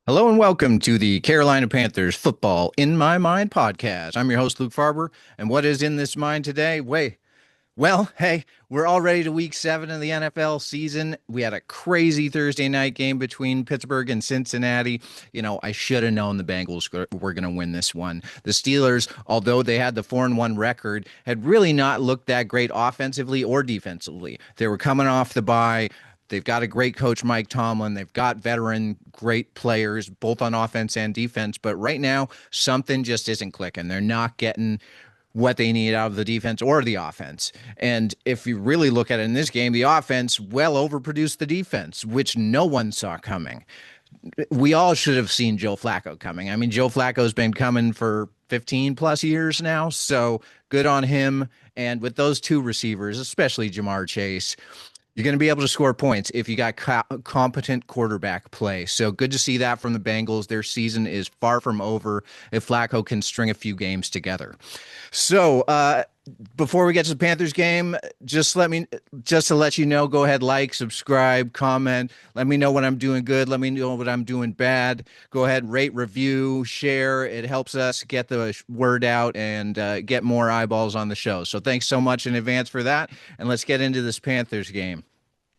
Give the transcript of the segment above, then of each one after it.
Hello and welcome to the Carolina Panthers Football in My Mind podcast. I'm your host, Luke Farber, and what is in this mind today? Hey, we're already to week 7 of the NFL season. We had a crazy Thursday night game between Pittsburgh and Cincinnati. I should have known the Bengals were going to win this one. The Steelers, although they had the 4-1 record, had really not looked that great offensively or defensively. They were coming off the bye. They've got a great coach, Mike Tomlin. They've got veteran, great players, both on offense and defense. But right now, something just isn't clicking. They're not getting what they need out of the defense or the offense. And if you really look at it in this game, the offense well overproduced the defense, which no one saw coming. We all should have seen Joe Flacco coming. I mean, Joe Flacco's been coming for 15 plus years now, so good on him. And with those two receivers, especially Jamar Chase, you're going to be able to score points if you got competent quarterback play. So good to see that from the Bengals. Their season is far from over if Flacco can string a few games together. So before we get to the Panthers game, just to let you know, go ahead, like, subscribe, comment. Let me know what I'm doing good. Let me know what I'm doing bad. Go ahead, rate, review, share. It helps us get the word out and get more eyeballs on the show. So thanks so much in advance for that. And let's get into this Panthers game.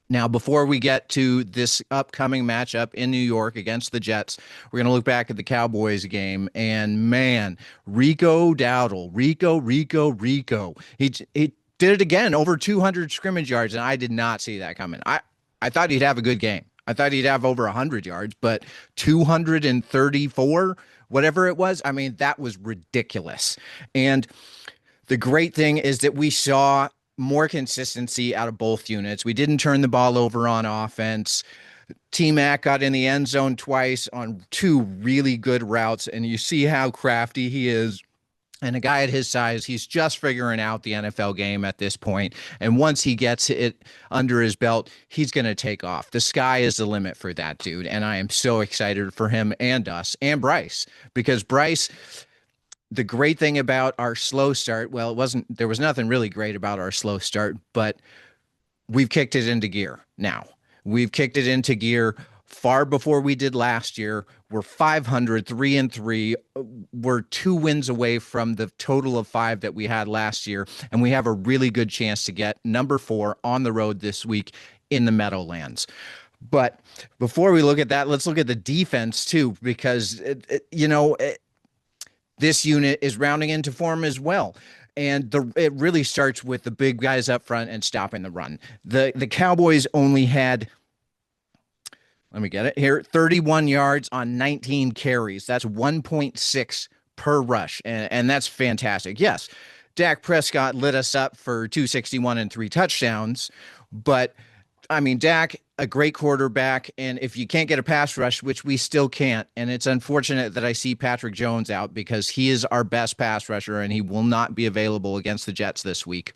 Now, before we get to this upcoming matchup in New York against the Jets, we're going to look back at the Cowboys game. And man, Rico Dowdle, Rico. He did it again, over 200 scrimmage yards, and I did not see that coming. I thought he'd have a good game. I thought he'd have over 100 yards, but 234, whatever it was, I mean, that was ridiculous. And the great thing is that we saw more consistency out of both units. We didn't turn the ball over on offense. T-Mac got in the end zone twice on two really good routes, and you see how crafty he is. And a guy at his size, he's just figuring out the NFL game at this point. And once he gets it under his belt, he's going to take off. The sky is the limit for that dude. And I am so excited for him and us and Bryce, because Bryce, the great thing about our slow start, well, there was nothing really great about our slow start, but we've kicked it into gear now. We've kicked it into gear far before we did last year. We're 500, 3-3. We're 2 wins away from the total of 5 that we had last year, and we have a really good chance to get number 4 on the road this week in the Meadowlands. But before we look at that, let's look at the defense too, because this unit is rounding into form as well. And it really starts with the big guys up front and stopping the run. The Cowboys only had, let me get it here, 31 yards on 19 carries. That's 1.6 per rush, and that's fantastic. Yes, Dak Prescott lit us up for 261 and 3 touchdowns, but I mean, Dak, a great quarterback, and if you can't get a pass rush, which we still can't, and it's unfortunate that I see Patrick Jones out because he is our best pass rusher and he will not be available against the Jets this week.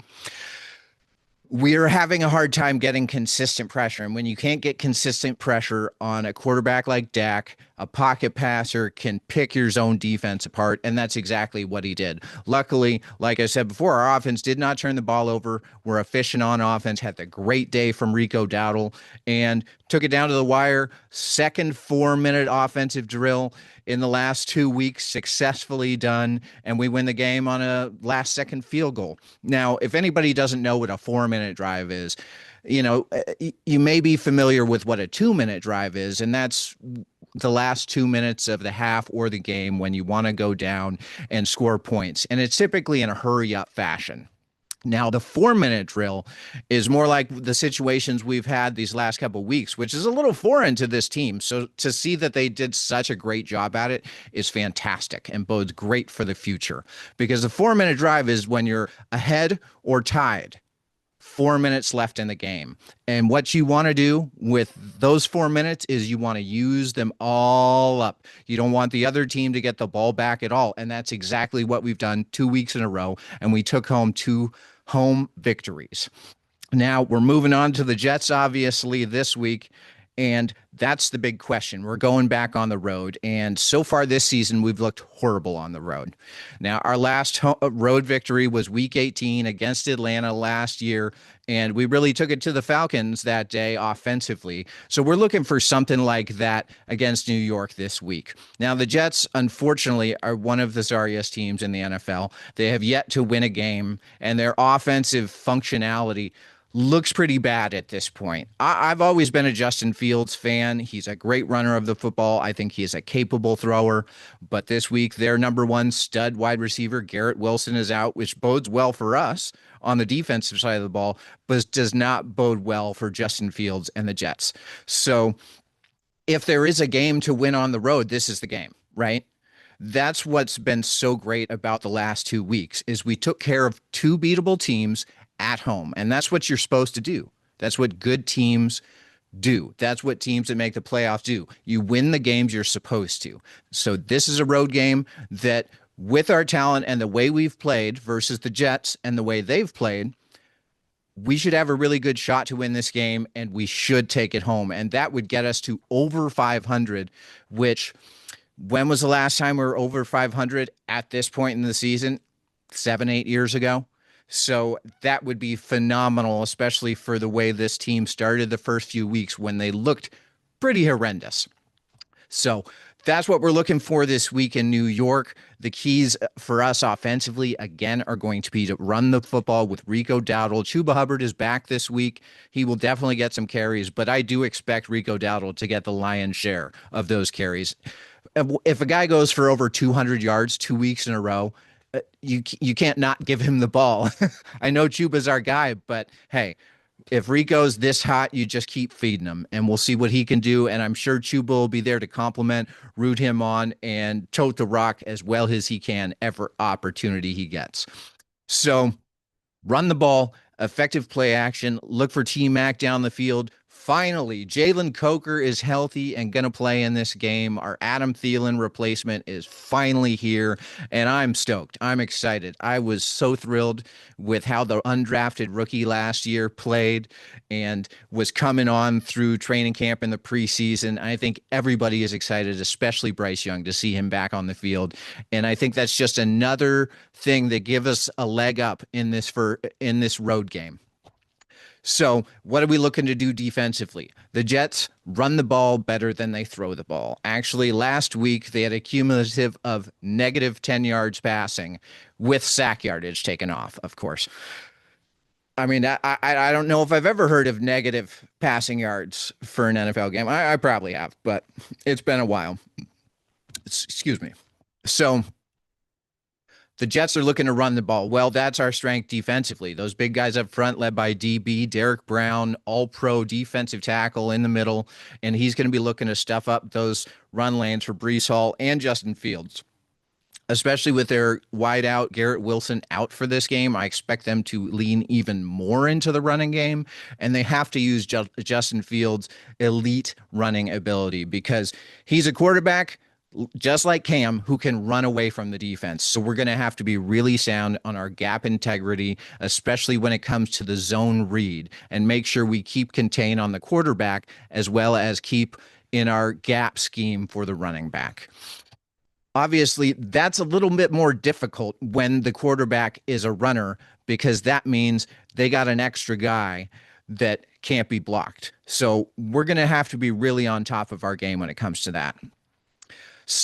We're having a hard time getting consistent pressure. And when you can't get consistent pressure on a quarterback like Dak, a pocket passer can pick your zone defense apart. And that's exactly what he did. Luckily, like I said before, our offense did not turn the ball over. We're efficient on offense, had the great day from Rico Dowdle, and took it down to the wire. Second 4-minute offensive drill in the last 2 weeks, successfully done, and we win the game on a last-second field goal. Now, if anybody doesn't know what a 4-minute drive is, you may be familiar with what a 2-minute drive is, and that's the last 2 minutes of the half or the game when you want to go down and score points. And it's typically in a hurry-up fashion. Now, the 4-minute drill is more like the situations we've had these last couple of weeks, which is a little foreign to this team. So to see that they did such a great job at it is fantastic and bodes great for the future, because the 4-minute drive is when you're ahead or tied. 4 minutes left in the game. And what you want to do with those 4 minutes is you want to use them all up. You don't want the other team to get the ball back at all. And that's exactly what we've done 2 weeks in a row. And we took home 2 home victories. Now we're moving on to the Jets, obviously, this week. And that's the big question. We're going back on the road. And so far this season, we've looked horrible on the road. Now, our last road victory was week 18 against Atlanta last year. And we really took it to the Falcons that day offensively. So we're looking for something like that against New York this week. Now, the Jets, unfortunately, are one of the sorriest teams in the NFL. They have yet to win a game, and their offensive functionality looks pretty bad at this point. I've always been a Justin Fields fan. He's a great runner of the football. I think he's a capable thrower. But this week, their number one stud wide receiver, Garrett Wilson, is out, which bodes well for us on the defensive side of the ball, but does not bode well for Justin Fields and the Jets. So if there is a game to win on the road, this is the game, right? That's what's been so great about the last 2 weeks is we took care of two beatable teams at home. And that's what you're supposed to do. That's what good teams do. That's what teams that make the playoffs do. You win the games you're supposed to. So this is a road game that with our talent and the way we've played versus the Jets and the way they've played, we should have a really good shot to win this game, and we should take it home. And that would get us to over 500, which when was the last time we were over 500 at this point in the season? 7-8 years ago. So that would be phenomenal, especially for the way this team started the first few weeks when they looked pretty horrendous. So that's what we're looking for this week in New York. The keys for us offensively, again, are going to be to run the football with Rico Dowdle. Chuba Hubbard is back this week. He will definitely get some carries, but I do expect Rico Dowdle to get the lion's share of those carries. If a guy goes for over 200 yards 2 weeks in a row, you can't not give him the ball. I know Chuba's our guy, but hey, if Rico's this hot, you just keep feeding him, and we'll see what he can do. And I'm sure Chuba will be there to compliment, root him on, and tote the rock as well as he can every opportunity he gets. So run the ball, effective play action, look for T-Mac down the field. Finally, Jalen Coker is healthy and going to play in this game. Our Adam Thielen replacement is finally here, and I'm stoked. I'm excited. I was so thrilled with how the undrafted rookie last year played and was coming on through training camp in the preseason. I think everybody is excited, especially Bryce Young, to see him back on the field. And I think that's just another thing that gives us a leg up in this road game. So what are we looking to do defensively? The Jets run the ball better than they throw the ball. Actually, last week, they had a cumulative of negative 10 yards passing with sack yardage taken off, of course. I mean, I don't know if I've ever heard of negative passing yards for an NFL game. I probably have, but it's been a while. Excuse me. So the Jets are looking to run the ball. Well, that's our strength defensively. Those big guys up front led by DB, Derek Brown, all-pro defensive tackle in the middle, and he's going to be looking to stuff up those run lanes for Breece Hall and Justin Fields. Especially with their wideout Garrett Wilson out for this game, I expect them to lean even more into the running game, and they have to use Justin Fields' elite running ability because he's a quarterback just like Cam, who can run away from the defense. So we're going to have to be really sound on our gap integrity, especially when it comes to the zone read, and make sure we keep contained on the quarterback as well as keep in our gap scheme for the running back. Obviously, that's a little bit more difficult when the quarterback is a runner because that means they got an extra guy that can't be blocked. So we're going to have to be really on top of our game when it comes to that.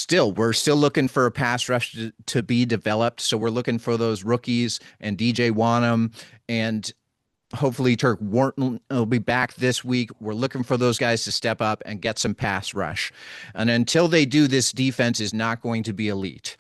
We're still looking for a pass rush to be developed. So we're looking for those rookies and DJ Wanham and hopefully Turk Wharton will be back this week. We're looking for those guys to step up and get some pass rush. And until they do, this defense is not going to be elite.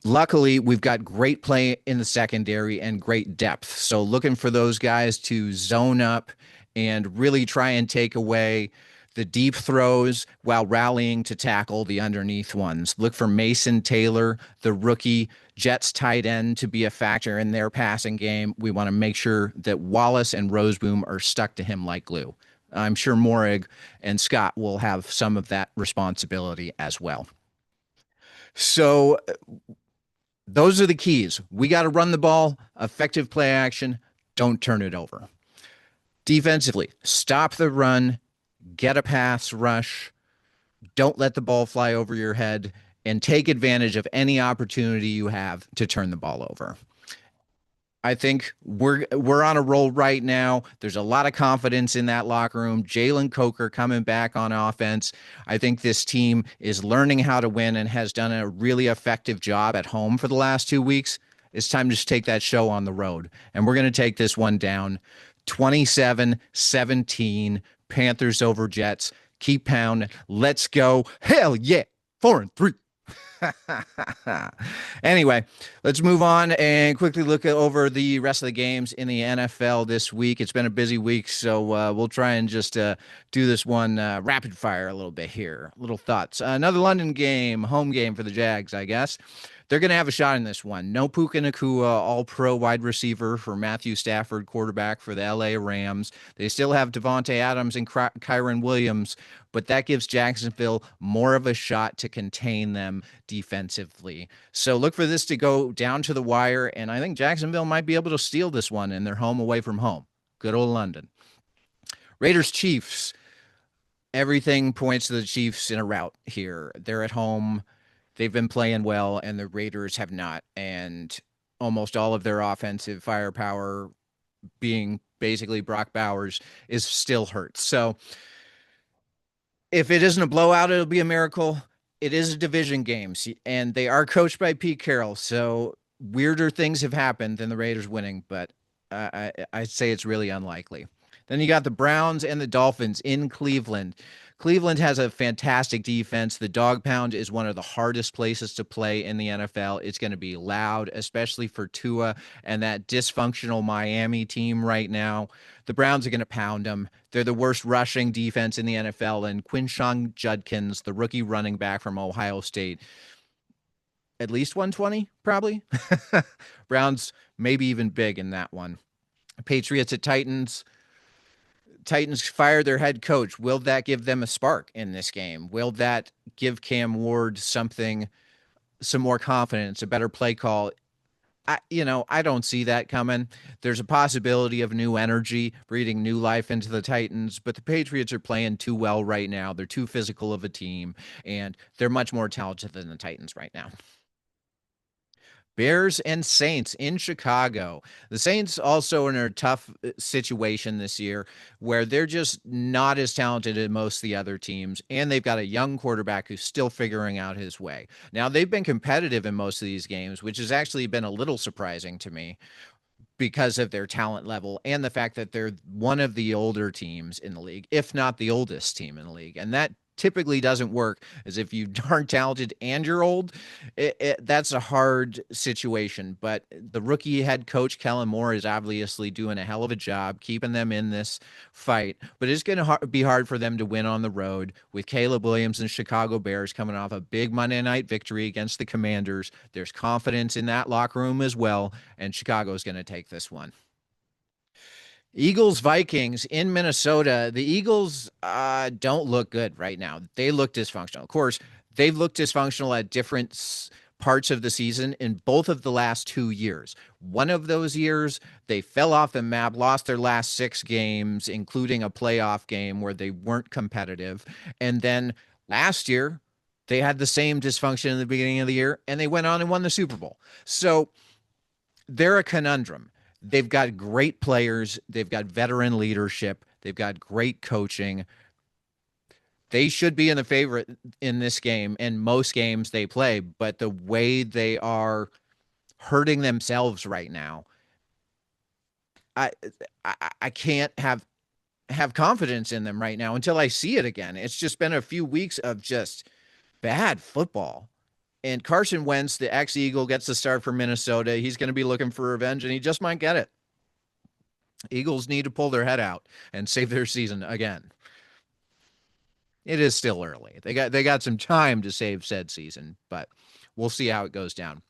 Luckily, we've got great play in the secondary and great depth. So looking for those guys to zone up and really try and take away the deep throws while rallying to tackle the underneath ones. Look for Mason Taylor, the rookie Jets tight end, to be a factor in their passing game. We want to make sure that Wallace and Roseboom are stuck to him like glue. I'm sure Morig and Scott will have some of that responsibility as well. So those are the keys. We got to run the ball, effective play action, don't turn it over. Defensively, stop the run, get a pass rush, don't let the ball fly over your head, and take advantage of any opportunity you have to turn the ball over. I think we're on a roll right now. There's a lot of confidence in that locker room. Jalen Coker coming back on offense. I think this team is learning how to win and has done a really effective job at home for the last 2 weeks. It's time to just take that show on the road. And we're going to take this one down 27-17. Panthers over Jets. Keep pounding. Let's go. Hell yeah. 4-3. Anyway, let's move on and quickly look over the rest of the games in the NFL this week. It's been a busy week, so we'll try and just do this one rapid fire a little bit here. Little thoughts. Another London game, home game for the Jags, I guess. They're going to have a shot in this one. No Puka Nacua, all-pro wide receiver for Matthew Stafford, quarterback for the L.A. Rams. They still have Devontae Adams and Kyron Williams, but that gives Jacksonville more of a shot to contain them defensively. So look for this to go down to the wire, and I think Jacksonville might be able to steal this one in their home away from home. Good old London. Raiders-Chiefs. Everything points to the Chiefs in a rout here. They're at home. They've been playing well, and the Raiders have not. And almost all of their offensive firepower, being basically Brock Bowers, is still hurt. So if it isn't a blowout, it'll be a miracle. It is a division game, and they are coached by Pete Carroll. So weirder things have happened than the Raiders winning, but I'd say it's really unlikely. Then you got the Browns and the Dolphins in Cleveland. Cleveland has a fantastic defense. The dog pound is one of the hardest places to play in the NFL. It's going to be loud, especially for Tua and that dysfunctional Miami team right now. The Browns are going to pound them. They're the worst rushing defense in the NFL, and Quinshon Judkins, the rookie running back from Ohio State, at least 120, probably. Browns maybe even big in that one. Patriots at Titans. Titans fire their head coach. Will that give them a spark in this game? Will that give Cam Ward some more confidence, a better play call? I don't see that coming. There's a possibility of new energy, breathing new life into the Titans, but the Patriots are playing too well right now. They're too physical of a team, and they're much more talented than the Titans right now. Bears and Saints in Chicago. The Saints also in a tough situation this year where they're just not as talented as most of the other teams, and they've got a young quarterback who's still figuring out his way. Now, they've been competitive in most of these games, which has actually been a little surprising to me because of their talent level and the fact that they're one of the older teams in the league, if not the oldest team in the league. And that typically doesn't work, as if you aren't talented and you're old, that's a hard situation. But the rookie head coach, Kellen Moore, is obviously doing a hell of a job keeping them in this fight. But it's going to be hard for them to win on the road with Caleb Williams and Chicago Bears coming off a big Monday night victory against the Commanders. There's confidence in that locker room as well, and Chicago's going to take this one. Eagles Vikings in Minnesota. The Eagles don't look good right now. They look dysfunctional. Of course, they've looked dysfunctional at different parts of the season in both of the last 2 years. One of those years, they fell off the map, lost their last 6 games, including a playoff game where they weren't competitive. And then last year, they had the same dysfunction in the beginning of the year, and they went on and won the Super Bowl. So they're a conundrum. They've got great players. They've got veteran leadership. They've got great coaching. They should be in the favorite in this game and most games they play, but the way they are hurting themselves right now, I can't have confidence in them right now until I see it again. It's just been a few weeks of just bad football. And Carson Wentz, the ex-Eagle, gets the start for Minnesota. He's going to be looking for revenge, and he just might get it. Eagles need to pull their head out and save their season again. It is still early. They got some time to save said season, but we'll see how it goes down.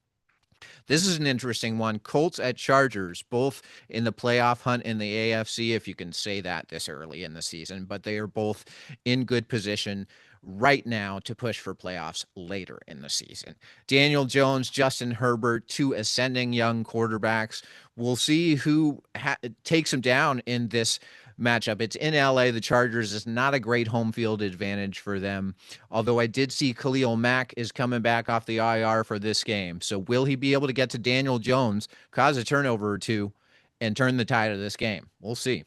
This is an interesting one. Colts at Chargers, both in the playoff hunt in the AFC, if you can say that this early in the season, but they are both in good position right now to push for playoffs later in the season. Daniel Jones, Justin Herbert, 2 ascending young quarterbacks. We'll see who takes them down in this matchup. It's in LA. The Chargers is not a great home field advantage for them. Although I did see Khalil Mack is coming back off the IR for this game. So will he be able to get to Daniel Jones, cause a turnover or two, and turn the tide of this game? We'll see.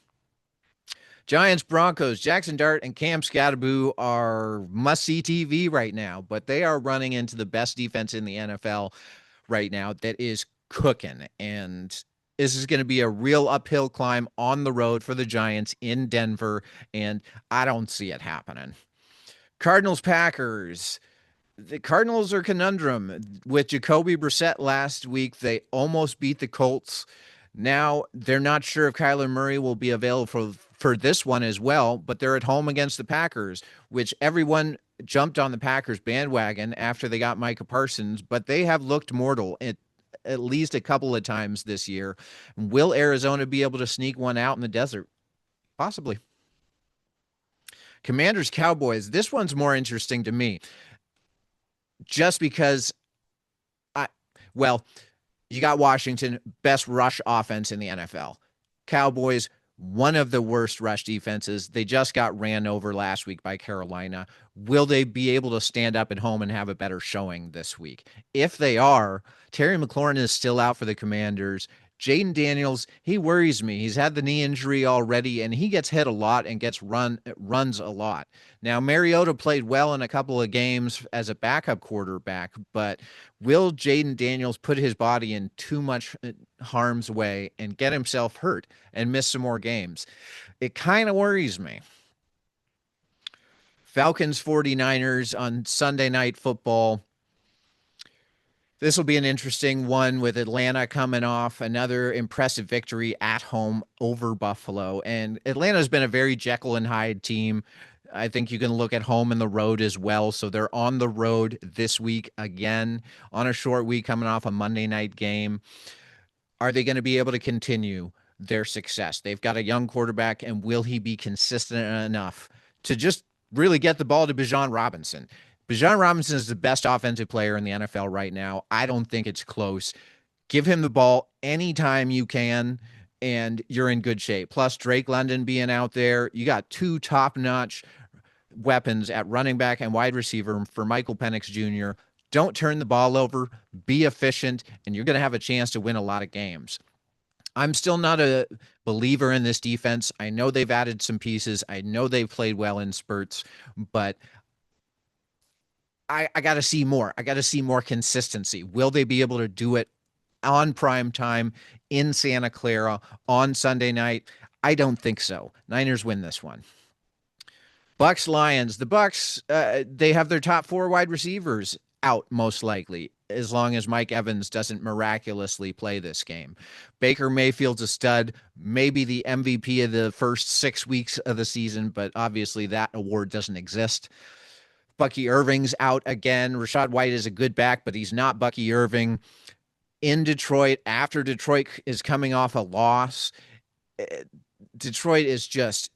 Giants, Broncos, Jackson Dart and Cam Scatterboo are must-see TV right now, but they are running into the best defense in the NFL right now that is cooking. And this is going to be a real uphill climb on the road for the Giants in Denver, and I don't see it happening. Cardinals, Packers. The Cardinals are conundrum. With Jacoby Brissett last week, they almost beat the Colts. Now they're not sure if Kyler Murray will be available for this one as well, but they're at home against the Packers, which everyone jumped on the Packers bandwagon after they got Micah Parsons, but they have looked mortal at least a couple of times this year. Will Arizona be able to sneak one out in the desert? Possibly. Commanders, Cowboys. This one's more interesting to me just because you got Washington, best rush offense in the NFL. Cowboys, one of the worst rush defenses. They just got ran over last week by Carolina. Will they be able to stand up at home and have a better showing this week? If they are, Terry McLaurin is still out for the Commanders. Jaden Daniels, he worries me. He's had the knee injury already, and he gets hit a lot and runs a lot. Now, Mariota played well in a couple of games as a backup quarterback, but will Jaden Daniels put his body in too much harm's way and get himself hurt and miss some more games? It kind of worries me. Falcons 49ers on Sunday Night Football. This will be an interesting one with Atlanta coming off another impressive victory at home over Buffalo. And Atlanta's been a very Jekyll and Hyde team. I think you can look at home and the road as well. So they're on the road this week again on a short week coming off a Monday night game. Are they going to be able to continue their success? They've got a young quarterback, and will he be consistent enough to just really get the ball to Bijan Robinson? Bijan Robinson is the best offensive player in the NFL right now. I don't think it's close. Give him the ball anytime you can, and you're in good shape. Plus, Drake London being out there, you got two top-notch weapons at running back and wide receiver for Michael Penix Jr. Don't turn the ball over. Be efficient, and you're going to have a chance to win a lot of games. I'm still not a believer in this defense. I know they've added some pieces. I know they've played well in spurts, but I got to see more. I got to see more consistency. Will they be able to do it on prime time in Santa Clara on Sunday night? I don't think so. Niners win this one. Bucks, Lions. The Bucks, they have their top four wide receivers out most likely, as long as Mike Evans doesn't miraculously play this game. Baker Mayfield's a stud, maybe the MVP of the first 6 weeks of the season, but obviously that award doesn't exist. Bucky Irving's out again. Rachaad White is a good back, but he's not Bucky Irving. In Detroit, after Detroit is coming off a loss, Detroit is just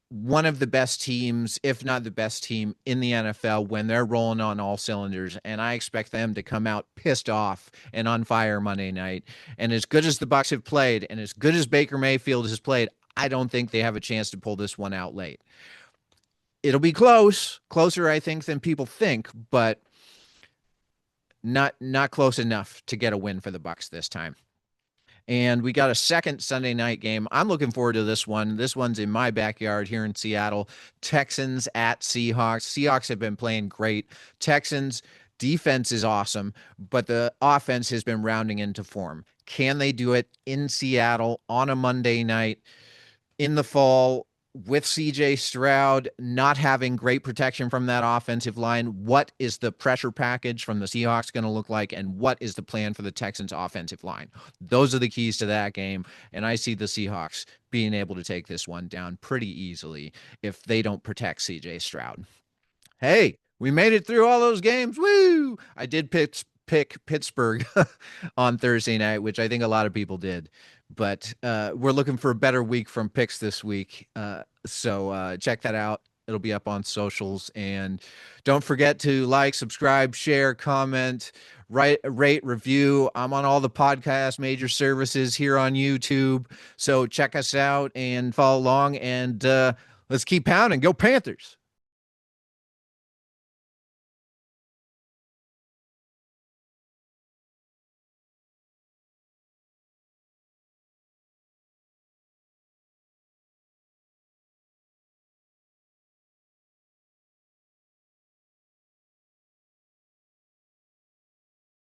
one of the best teams, if not the best team in the NFL when they're rolling on all cylinders, and I expect them to come out pissed off and on fire Monday night. And as good as the Bucs have played, and as good as Baker Mayfield has played, I don't think they have a chance to pull this one out late. It'll be closer, I think, than people think, but not close enough to get a win for the Bucs this time. And we got a second Sunday night game. I'm looking forward to this one. This one's in my backyard here in Seattle. Texans at Seahawks. Seahawks have been playing great. Texans defense is awesome, but the offense has been rounding into form. Can they do it in Seattle on a Monday night in the fall? With CJ Stroud not having great protection from that offensive line, what is the pressure package from the Seahawks going to look like, and what is the plan for the Texans offensive line? Those are the keys to that game, and I see the Seahawks being able to take this one down pretty easily if they don't protect CJ Stroud. Hey, we made it through all those games. Woo! I did pick Pittsburgh on Thursday night, which I think a lot of people did. But we're looking for a better week from picks this week. So check that out It'll be up on socials. And don't forget to like, subscribe, share, comment, rate, review. I'm on all the podcast major services here on YouTube. So check us out and follow along, and let's keep pounding. Go Panthers.